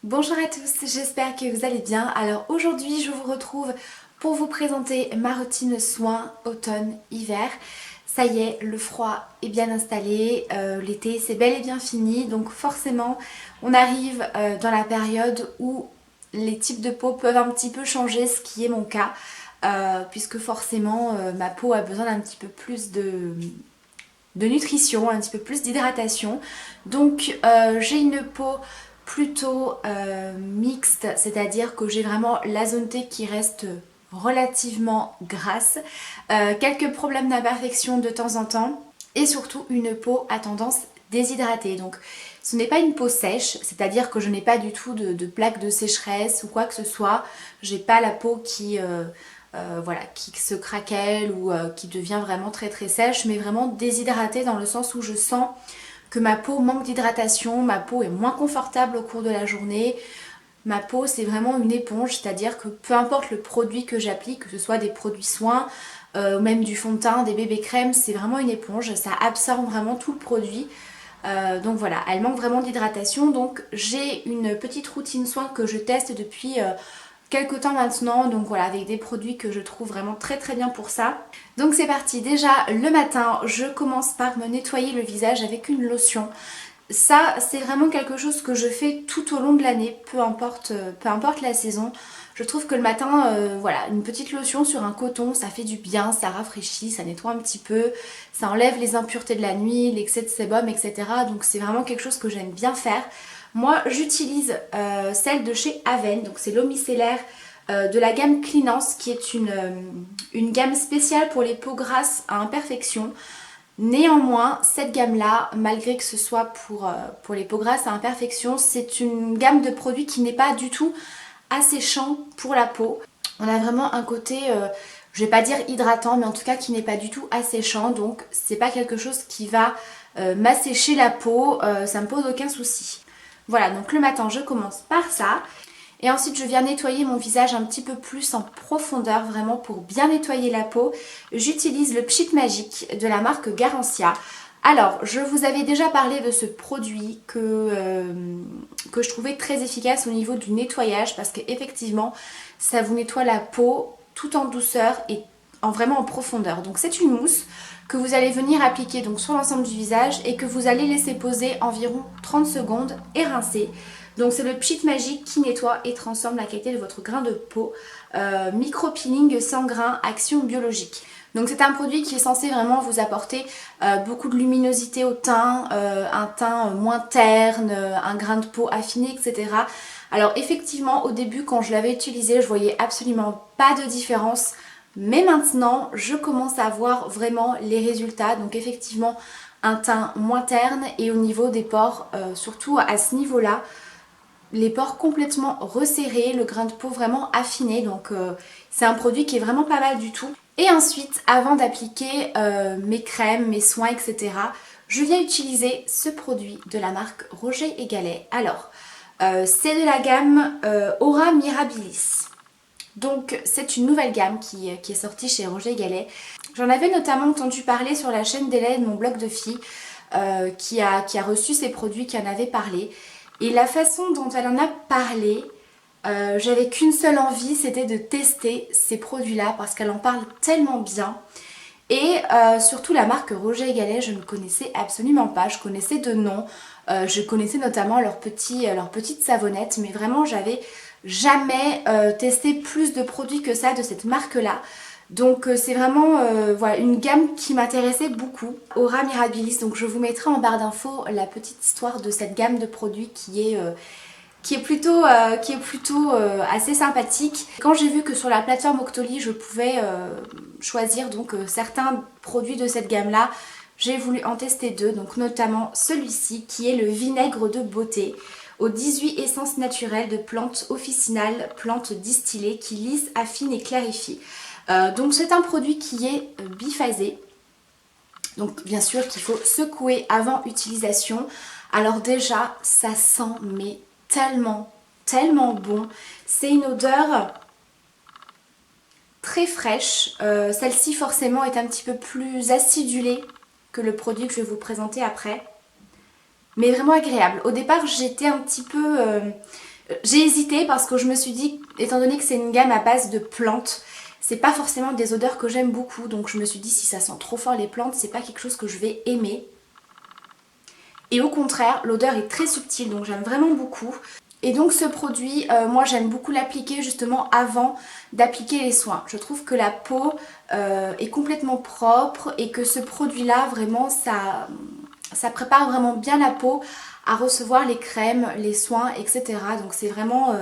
Bonjour à tous, j'espère que vous allez bien. Alors aujourd'hui je vous retrouve pour vous présenter ma routine soins automne-hiver. Ça y est, le froid est bien installé, l'été c'est bel et bien fini, donc forcément on arrive dans la période où les types de peau peuvent un petit peu changer, ce qui est mon cas, puisque forcément ma peau a besoin d'un petit peu plus de nutrition, un petit peu plus d'hydratation. Donc j'ai une peau plutôt mixte, c'est-à-dire que j'ai vraiment la zone T qui reste relativement grasse, quelques problèmes d'imperfection de temps en temps et surtout une peau à tendance déshydratée. Donc ce n'est pas une peau sèche, c'est-à-dire que je n'ai pas du tout de plaques de sécheresse ou quoi que ce soit. J'ai pas la peau qui se craquelle ou qui devient vraiment très très sèche, mais vraiment déshydratée dans le sens où je sens que ma peau manque d'hydratation, ma peau est moins confortable au cours de la journée. Ma peau c'est vraiment une éponge, c'est-à-dire que peu importe le produit que j'applique, que ce soit des produits soins, ou même du fond de teint, des bébés crèmes, c'est vraiment une éponge, ça absorbe vraiment tout le produit. Donc voilà, elle manque vraiment d'hydratation, donc j'ai une petite routine soin que je teste depuis quelques temps maintenant, donc voilà, avec des produits que je trouve vraiment très très bien pour ça. Donc c'est parti, déjà le matin je commence par me nettoyer le visage avec une lotion. Ça c'est vraiment quelque chose que je fais tout au long de l'année, peu importe la saison. Je trouve que le matin, voilà, une petite lotion sur un coton, ça fait du bien, ça rafraîchit, ça nettoie un petit peu, ça enlève les impuretés de la nuit, l'excès de sébum, etc. Donc c'est vraiment quelque chose que j'aime bien faire. Moi j'utilise celle de chez Aven, donc c'est l'eau micellaire de la gamme Cleanance qui est une gamme spéciale pour les peaux grasses à imperfection. Néanmoins, cette gamme-là, malgré que ce soit pour les peaux grasses à imperfection, c'est une gamme de produits qui n'est pas du tout asséchant pour la peau. On a vraiment un côté, je vais pas dire hydratant, mais en tout cas qui n'est pas du tout asséchant, donc c'est pas quelque chose qui va m'assécher la peau, ça me pose aucun souci. Voilà, donc le matin je commence par ça. Et ensuite je viens nettoyer mon visage un petit peu plus en profondeur, vraiment pour bien nettoyer la peau. J'utilise le Pchit Magique de la marque Garancia. Alors, je vous avais déjà parlé de ce produit que je trouvais très efficace au niveau du nettoyage parce qu'effectivement, ça vous nettoie la peau tout en douceur et vraiment en profondeur. Donc c'est une mousse que vous allez venir appliquer donc sur l'ensemble du visage et que vous allez laisser poser environ 30 secondes et rincer. Donc c'est le Pchit Magique qui nettoie et transforme la qualité de votre grain de peau. Micro-peeling sans grain, action biologique. Donc c'est un produit qui est censé vraiment vous apporter beaucoup de luminosité au teint, un teint moins terne, un grain de peau affiné, etc. Alors effectivement au début quand je l'avais utilisé je voyais absolument pas de différence. Mais maintenant je commence à voir vraiment les résultats. Donc effectivement un teint moins terne et au niveau des pores, surtout à ce niveau-là, les pores complètement resserrés, le grain de peau vraiment affiné, donc c'est un produit qui est vraiment pas mal du tout. Et ensuite, avant d'appliquer mes crèmes, mes soins, etc., je viens utiliser ce produit de la marque Roger et Gallet. Alors, c'est de la gamme Aura Mirabilis. Donc c'est une nouvelle gamme qui est sortie chez Roger et Gallet. J'en avais notamment entendu parler sur la chaîne d'Hélène, mon blog de filles, qui a reçu ces produits, qui en avait parlé. Et la façon dont elle en a parlé, j'avais qu'une seule envie, c'était de tester ces produits-là parce qu'elle en parle tellement bien. Et surtout la marque Roger et Gallet, je ne connaissais absolument pas, je connaissais de nom, je connaissais notamment leur petite savonnette, mais vraiment j'avais jamais testé plus de produits que ça de cette marque-là. Donc c'est vraiment voilà, une gamme qui m'intéressait beaucoup, Aura Mirabilis. Donc je vous mettrai en barre d'infos la petite histoire de cette gamme de produits qui est plutôt assez sympathique. Quand j'ai vu que sur la plateforme Octoly je pouvais choisir donc certains produits de cette gamme là, j'ai voulu en tester deux, donc notamment celui-ci qui est le vinaigre de beauté aux 18 essences naturelles de plantes officinales, plantes distillées qui lissent, affinent et clarifient. Donc c'est un produit qui est biphasé. Donc bien sûr qu'il faut secouer avant utilisation. Alors déjà ça sent mais tellement bon. C'est une odeur très fraîche. Celle-ci forcément est un petit peu plus acidulée que le produit que je vais vous présenter après. Mais vraiment agréable. Au départ j'étais un petit peu J'ai hésité parce que je me suis dit, étant donné que c'est une gamme à base de plantes, c'est pas forcément des odeurs que j'aime beaucoup, donc je me suis dit si ça sent trop fort les plantes, c'est pas quelque chose que je vais aimer. Et au contraire, l'odeur est très subtile, donc j'aime vraiment beaucoup. Et donc ce produit, moi j'aime beaucoup l'appliquer justement avant d'appliquer les soins. Je trouve que la peau est complètement propre et que ce produit-là, vraiment, ça prépare vraiment bien la peau à recevoir les crèmes, les soins, etc. Donc c'est vraiment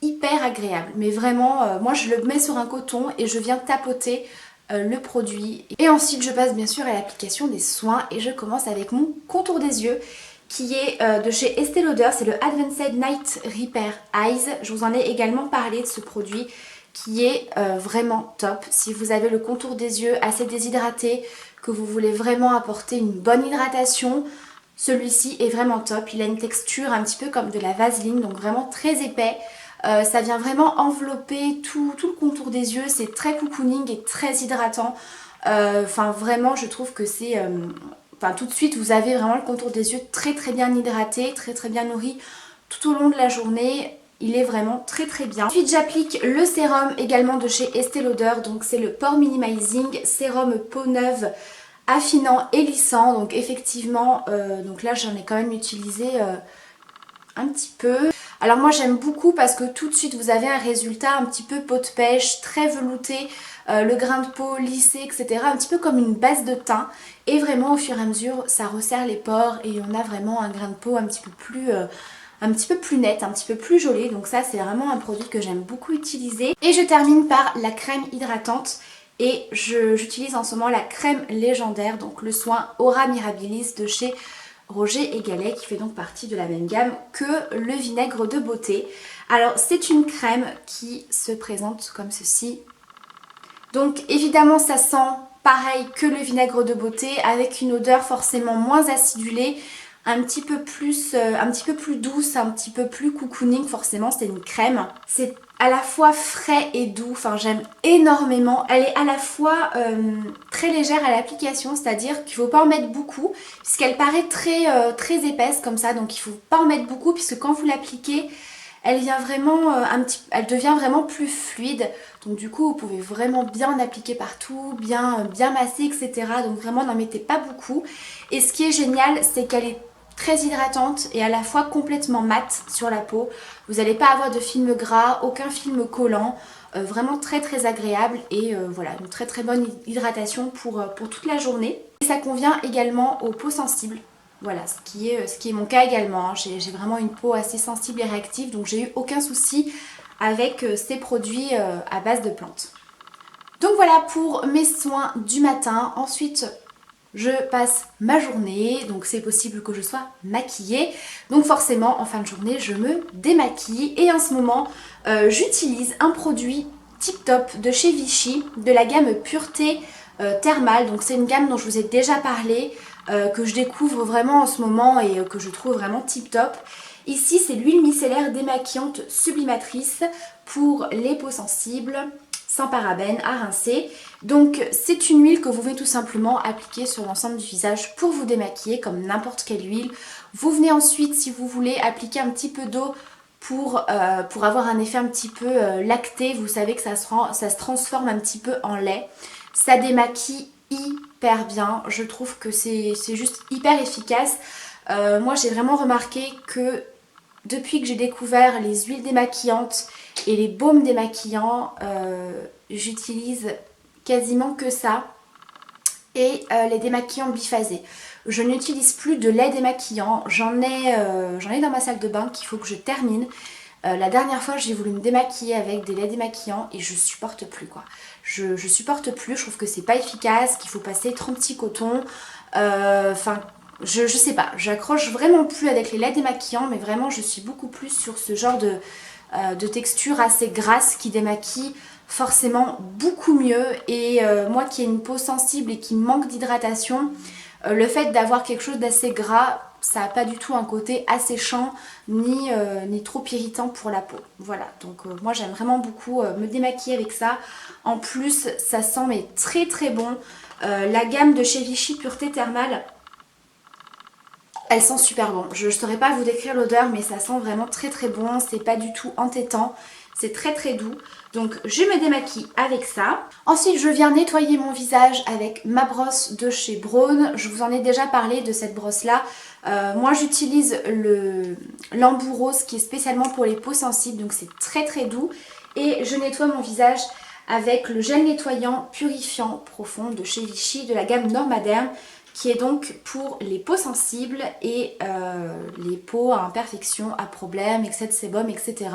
hyper agréable. Mais vraiment, moi je le mets sur un coton et je viens tapoter le produit. Et ensuite je passe bien sûr à l'application des soins et je commence avec mon contour des yeux qui est de chez Estée Lauder, c'est le Advanced Night Repair Eyes. Je vous en ai également parlé de ce produit qui est vraiment top. Si vous avez le contour des yeux assez déshydraté, que vous voulez vraiment apporter une bonne hydratation, celui-ci est vraiment top. Il a une texture un petit peu comme de la vaseline, donc vraiment très épais. Ça vient vraiment envelopper tout le contour des yeux, c'est très cocooning et très hydratant. Enfin vraiment je trouve que c'est... Enfin tout de suite vous avez vraiment le contour des yeux très bien hydraté, très bien nourri tout au long de la journée. Il est vraiment très bien. Ensuite j'applique le sérum également de chez Estée Lauder, donc c'est le Pore Minimizing Sérum Peau Neuve affinant et lissant. Donc effectivement, donc là j'en ai quand même utilisé un petit peu. Alors moi j'aime beaucoup parce que tout de suite vous avez un résultat un petit peu peau de pêche, très velouté, le grain de peau lissé, etc. Un petit peu comme une base de teint. Et vraiment au fur et à mesure ça resserre les pores et on a vraiment un grain de peau un petit peu plus net, un petit peu plus joli. Donc ça c'est vraiment un produit que j'aime beaucoup utiliser. Et je termine par la crème hydratante. Et j'utilise en ce moment la crème légendaire, donc le soin Aura Mirabilis de chez Roger et Gallet, qui fait donc partie de la même gamme que le vinaigre de beauté. Alors c'est une crème qui se présente comme ceci. Donc évidemment ça sent pareil que le vinaigre de beauté, avec une odeur forcément moins acidulée, un petit peu plus douce, un petit peu plus cocooning. Forcément c'est une crème. C'est à la fois frais et doux, enfin j'aime énormément. Elle est à la fois très légère à l'application, c'est-à-dire qu'il ne faut pas en mettre beaucoup puisqu'elle paraît très épaisse comme ça, donc il ne faut pas en mettre beaucoup puisque quand vous l'appliquez elle vient vraiment elle devient vraiment plus fluide. Donc du coup vous pouvez vraiment bien appliquer partout, bien masser, etc. Donc vraiment n'en mettez pas beaucoup. Et ce qui est génial c'est qu'elle est très hydratante et à la fois complètement mate sur la peau. Vous n'allez pas avoir de film gras, aucun film collant. Vraiment très agréable et voilà, une très bonne hydratation pour toute la journée. Et ça convient également aux peaux sensibles. Voilà, ce qui est mon cas également. J'ai vraiment une peau assez sensible et réactive, donc j'ai eu aucun souci avec ces produits à base de plantes. Donc voilà pour mes soins du matin. Ensuite, je passe ma journée, donc c'est possible que je sois maquillée. Donc forcément, en fin de journée, je me démaquille. Et en ce moment, j'utilise un produit Tip Top de chez Vichy, de la gamme Pureté Thermale. Donc c'est une gamme dont je vous ai déjà parlé, que je découvre vraiment en ce moment et que je trouve vraiment tip top. Ici, c'est l'huile micellaire démaquillante sublimatrice pour les peaux sensibles, sans parabènes, à rincer. Donc c'est une huile que vous venez tout simplement appliquer sur l'ensemble du visage pour vous démaquiller comme n'importe quelle huile. Vous venez ensuite, si vous voulez, appliquer un petit peu d'eau pour avoir un effet un petit peu lacté. Vous savez que ça se transforme un petit peu en lait. Ça démaquille hyper bien. Je trouve que c'est juste hyper efficace. Moi j'ai vraiment remarqué que depuis que j'ai découvert les huiles démaquillantes et les baumes démaquillants, j'utilise quasiment que ça et les démaquillants biphasés. Je n'utilise plus de lait démaquillant, j'en ai dans ma salle de bain qu'il faut que je termine. La dernière fois j'ai voulu me démaquiller avec des laits démaquillants et je supporte plus quoi. Je supporte plus, je trouve que c'est pas efficace, qu'il faut passer 30 petits cotons. Enfin, je sais pas, j'accroche vraiment plus avec les laits démaquillants, mais vraiment je suis beaucoup plus sur ce genre de texture assez grasse qui démaquille forcément beaucoup mieux. Et moi qui ai une peau sensible et qui manque d'hydratation, le fait d'avoir quelque chose d'assez gras, ça n'a pas du tout un côté asséchant ni trop irritant pour la peau. Voilà, donc moi j'aime vraiment beaucoup me démaquiller avec ça. En plus ça sent mais très bon. La gamme de chez Vichy Pureté Thermale, Elles sentent super bon. Je ne saurais pas vous décrire l'odeur, mais ça sent vraiment très très bon. C'est pas du tout entêtant. C'est très très doux. Donc je me démaquille avec ça. Ensuite je viens nettoyer mon visage avec ma brosse de chez Braun. Je vous en ai déjà parlé de cette brosse là. Moi j'utilise l'embout rose qui est spécialement pour les peaux sensibles. Donc c'est très très doux. Et je nettoie mon visage avec le gel nettoyant purifiant profond de chez Vichy de la gamme Normaderm, qui est donc pour les peaux sensibles et les peaux à imperfections, à problèmes, excès de sébum, etc.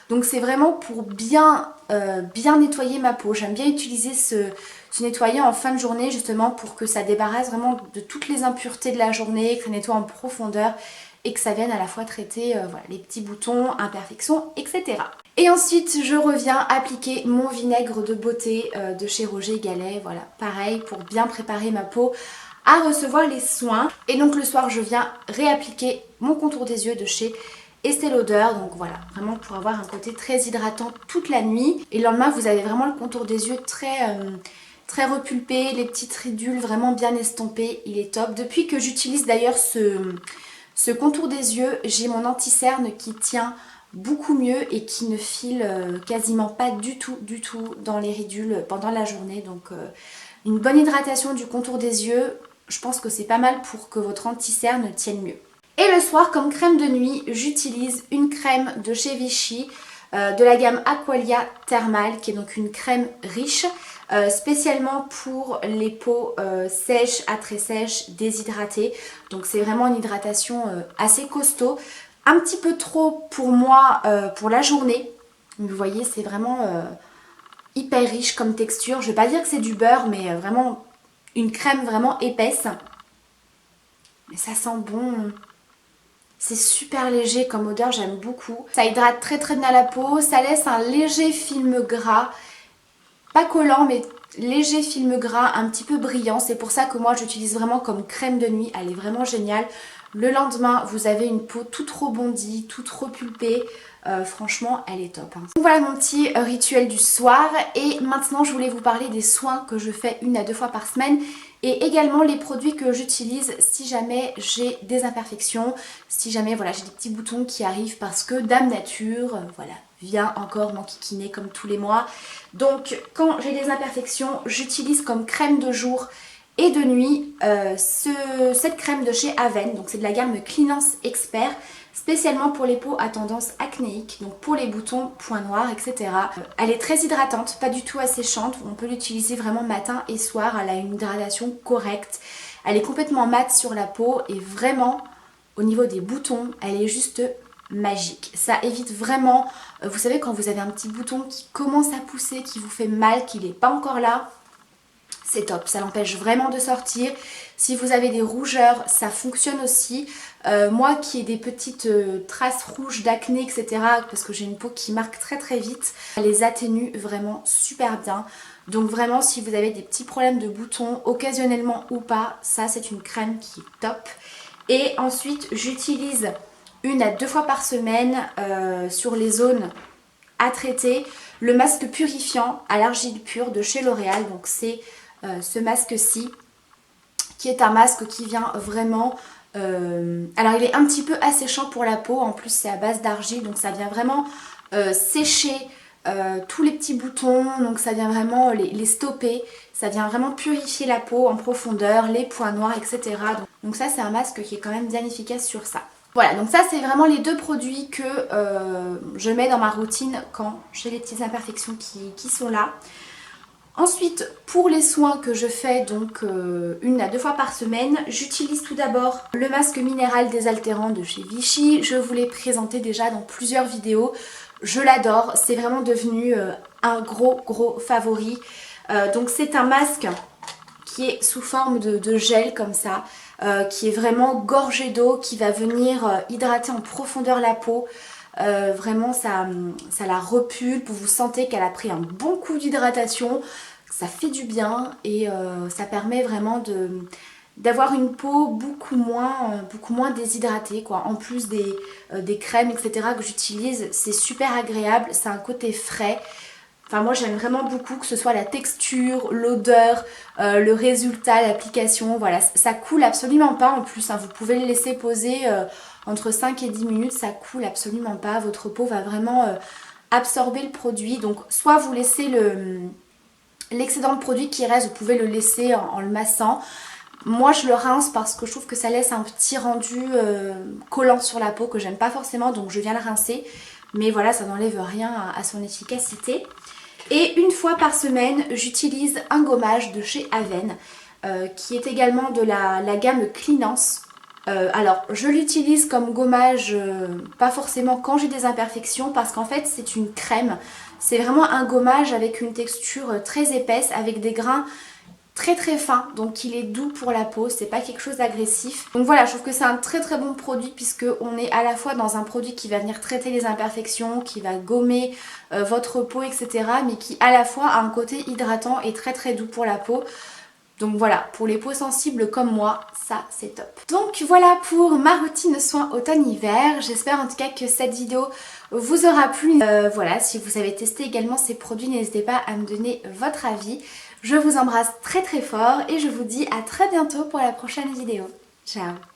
Donc c'est vraiment pour bien nettoyer ma peau. J'aime bien utiliser ce nettoyant en fin de journée justement pour que ça débarrasse vraiment de toutes les impuretés de la journée, que ça nettoie en profondeur et que ça vienne à la fois traiter voilà, les petits boutons, imperfections, etc. Et ensuite je reviens appliquer mon vinaigre de beauté de chez Roger Gallet. Voilà, pareil pour bien préparer ma peau à recevoir les soins. Et donc le soir je viens réappliquer mon contour des yeux de chez Estée Lauder. Donc voilà, vraiment pour avoir un côté très hydratant toute la nuit. Et le lendemain vous avez vraiment le contour des yeux très repulpé, les petites ridules vraiment bien estompées, il est top. Depuis que j'utilise d'ailleurs ce contour des yeux, j'ai mon anti-cerne qui tient beaucoup mieux et qui ne file quasiment pas du tout dans les ridules pendant la journée. Donc une bonne hydratation du contour des yeux, je pense que c'est pas mal pour que votre anti-cerne tienne mieux. Et le soir, comme crème de nuit, j'utilise une crème de chez Vichy de la gamme Aqualia Thermal, qui est donc une crème riche, spécialement pour les peaux sèches, à très sèches, déshydratées. Donc c'est vraiment une hydratation assez costaud, un petit peu trop pour moi pour la journée. Vous voyez, c'est vraiment hyper riche comme texture. Je vais pas dire que c'est du beurre, mais vraiment une crème vraiment épaisse. Mais ça sent bon. C'est super léger comme odeur, j'aime beaucoup. Ça hydrate très très bien la peau, ça laisse un léger film gras. Pas collant mais léger film gras, un petit peu brillant. C'est pour ça que moi j'utilise vraiment comme crème de nuit, elle est vraiment géniale. Le lendemain vous avez une peau toute rebondie, toute repulpée. Franchement elle est top. Donc voilà mon petit rituel du soir. Et maintenant je voulais vous parler des soins que je fais 1 à 2 fois par semaine. Et également les produits que j'utilise si jamais j'ai des imperfections, si jamais voilà, j'ai des petits boutons qui arrivent parce que Dame Nature, voilà, vient encore m'enquiquiner comme tous les mois. Donc quand j'ai des imperfections, j'utilise comme crème de jour et de nuit cette crème de chez Aven. Donc c'est de la gamme Cleanance Expert, spécialement pour les peaux à tendance acnéique, donc pour les boutons, points noirs, etc. Elle est très hydratante, pas du tout asséchante, on peut l'utiliser vraiment matin et soir, elle a une hydratation correcte, elle est complètement mate sur la peau et vraiment au niveau des boutons, elle est juste magique. Ça évite vraiment, vous savez quand vous avez un petit bouton qui commence à pousser, qui vous fait mal, qu'il n'est pas encore là, c'est top, ça l'empêche vraiment de sortir. Si vous avez des rougeurs, ça fonctionne aussi. Moi qui ai des petites traces rouges d'acné, etc., parce que j'ai une peau qui marque très très vite, elle les atténue vraiment super bien. Donc vraiment si vous avez des petits problèmes de boutons, occasionnellement ou pas, ça c'est une crème qui est top. Et ensuite j'utilise 1 à 2 fois par semaine sur les zones à traiter le masque purifiant à l'argile pure de chez L'Oréal. Donc c'est ce masque-ci qui est un masque qui vient vraiment alors il est un petit peu asséchant pour la peau, en plus c'est à base d'argile, donc ça vient vraiment sécher tous les petits boutons, donc ça vient vraiment les stopper, ça vient vraiment purifier la peau en profondeur, les points noirs, etc. Donc ça c'est un masque qui est quand même bien efficace sur ça. Voilà, donc ça c'est vraiment les 2 produits que je mets dans ma routine quand j'ai les petites imperfections qui sont là. Ensuite, pour les soins que je fais donc 1 à 2 fois par semaine, j'utilise tout d'abord le masque minéral désaltérant de chez Vichy. Je vous l'ai présenté déjà dans plusieurs vidéos. Je l'adore, c'est vraiment devenu un gros favori. Donc c'est un masque qui est sous forme de gel comme ça, qui est vraiment gorgé d'eau, qui va venir hydrater en profondeur la peau. Vraiment ça la repulpe, vous sentez qu'elle a pris un bon coup d'hydratation, ça fait du bien et ça permet vraiment d'avoir une peau beaucoup moins déshydratée quoi. En plus des crèmes etc que j'utilise, c'est super agréable, c'est un côté frais. Enfin moi j'aime vraiment beaucoup, que ce soit la texture, l'odeur, le résultat, l'application, voilà, ça coule absolument pas en plus, hein. Vous pouvez le laisser poser entre 5 et 10 minutes, ça coule absolument pas, votre peau va vraiment absorber le produit. Donc soit vous laissez l'excédent de produit qui reste, vous pouvez le laisser en le massant. Moi je le rince parce que je trouve que ça laisse un petit rendu collant sur la peau que j'aime pas forcément, donc je viens le rincer. Mais voilà, ça n'enlève rien à son efficacité. Et une fois par semaine, j'utilise un gommage de chez Aven, qui est également de la gamme Cleanance. Alors, je l'utilise comme gommage, pas forcément quand j'ai des imperfections, parce qu'en fait, c'est une crème. C'est vraiment un gommage avec une texture très épaisse, avec des grains très très fin, donc il est doux pour la peau, c'est pas quelque chose d'agressif. Donc voilà, je trouve que c'est un très très bon produit, puisque on est à la fois dans un produit qui va venir traiter les imperfections, qui va gommer votre peau, etc. mais qui à la fois a un côté hydratant et très très doux pour la peau. Donc voilà, pour les peaux sensibles comme moi, ça c'est top. Donc voilà pour ma routine soins automne-hiver. J'espère en tout cas que cette vidéo vous aura plu. Voilà, si vous avez testé également ces produits, n'hésitez pas à me donner votre avis. Je vous embrasse très très fort et je vous dis à très bientôt pour la prochaine vidéo. Ciao!